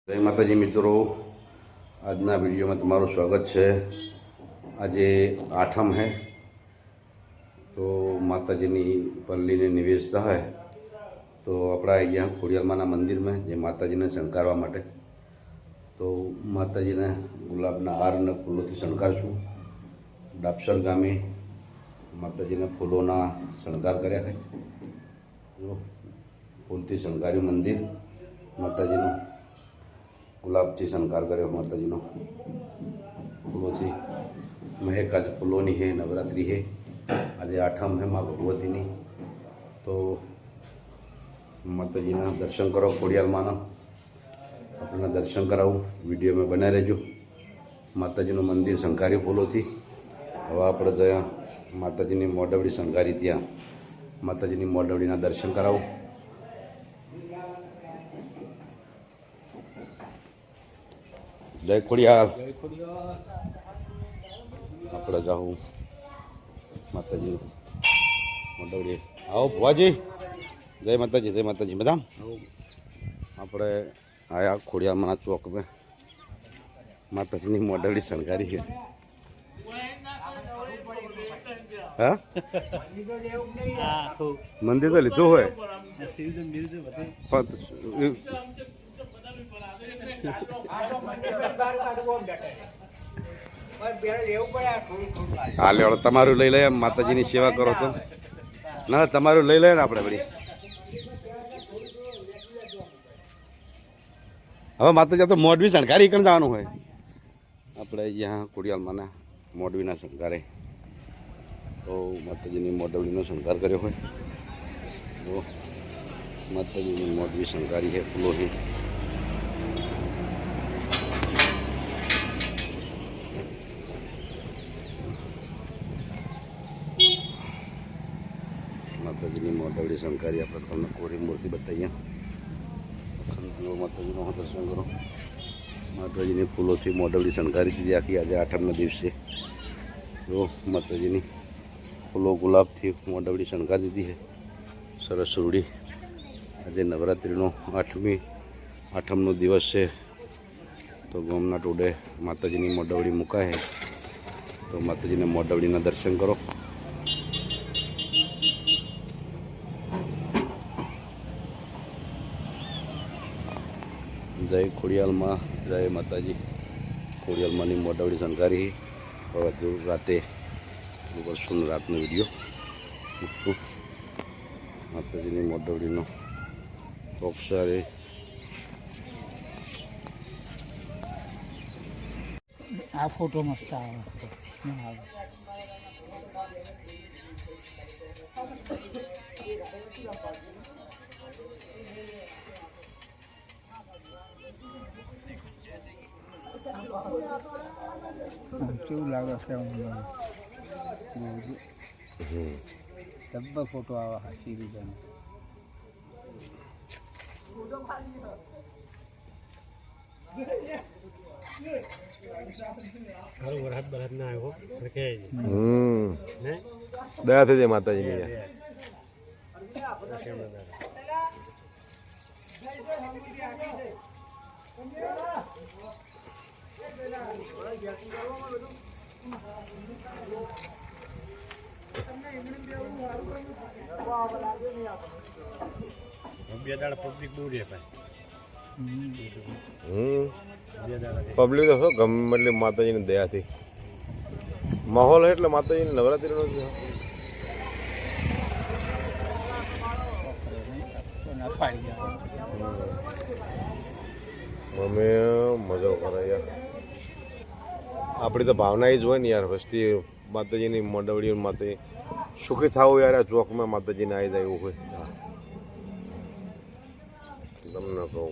જય માતાજી મિત્રો, આજના વિડીયોમાં તમારું સ્વાગત છે। આજે આઠમ હે તો માતાજીની પલ્લીને નિવેશ થાય તો આપણા અહીંયા ખોડિયારમાંના મંદિરમાં જે માતાજીને શણગારવા માટે તો માતાજીને ગુલાબના હાર અને ફૂલોથી શણગારશું। ડાપસર ગામે માતાજીને ફૂલોના શણગાર કર્યા છે। જો ફૂલથી શણગાર્યું મંદિર માતાજીનું, गुलाबથી શણગાર કર્યો માતાજીનો ફૂલોથી। મહેક આજ ફૂલોની હે, નવરાત્રિ હે, આજે આઠમ હે મા ભગવતીની। તો માતાજીના દર્શન કરો, ખોડિયારમાંના આપણને દર્શન કરાવું, વિડીયોમાં બનાવી રહેજો। માતાજીનું મંદિર શણગાર્યું ફૂલોથી। હવે આપણે જ્યાં માતાજીની મોઢવડી શણગારી ત્યાં માતાજીની મોઢવડીના દર્શન કરાવું। जय खोड़ियाल। આપણે જાઉં માતાજી મોઢવડી। આવો ભુવાજી, જય માતાજી, જય માતાજી। બધા આપણે આયા ખોડિયારમાં ચોક में માતાજીની મોઢવડી શણગારી છે। હા, મંદિર તો લીધું હોય હાલે વાળો તમારું લઈ લે, માતાજીની સેવા કરો તો ના, તમારું લઈ લે ને આપણે બધી। હવે માતાજી તો મોઢવી શણગારી કણ જવાનું હોય આપણે અહીંયા ખોડિયાલમાંના મોઢવીના શણગારે તો માતાજીની મોઢવડીનો શણગાર કર્યો હોય તો માતાજીની મોઢવી શણગારી છે ફૂલોથી। માતાજીની મોઢવડી શણગારી આપણે તમને કોરી મૂર્તિ બતાવીએ। માતાજીનો દર્શન કરો। માતાજીની ફૂલોથી મોઢવડી શણગારી દીધી આખી આજે આઠમના દિવસે। જો માતાજીની ફૂલો ગુલાબથી મોઢવડી શણગારી દીધી છે સરસ રૂડી। આજે નવરાત્રિનો આઠમનો દિવસ છે તો ગામના ટોડે માતાજીની મોઢવડી મુકાય છે તો માતાજીને મોઢવડીના દર્શન કરો। જય ખોડિયાલમાં, જય માતાજી। ખોડિયાલમાંની મોઢવડી શણગારી હવે રાતે કરશું રાતનો વિડીયો મૂકશું માતાજીની મોઢવડીનો અક્ષરે। આ ફોટો મસ્ત આવે કેવું લાગે છે? ડબ્બા ફોટો આવે હાસી રીતે દયા થઈ જાય માતાજીની। બે દાડા પબ્લિક બહુ રહે ભાઈ। પબ્લિક તો શું ગમે એટલે માતાજીની દયાથી માહોલ એટલે માતાજીની નવરાત્રિનો અમે મજા કરે યાર। આપણી તો ભાવના એ જ હોય ને યાર, વસ્તી માતાજીની મોઢવડી માતાજી સુખી થવું યાર। આ ચોકમાં માતાજીને આવી જાય એવું હોય તમને કહું।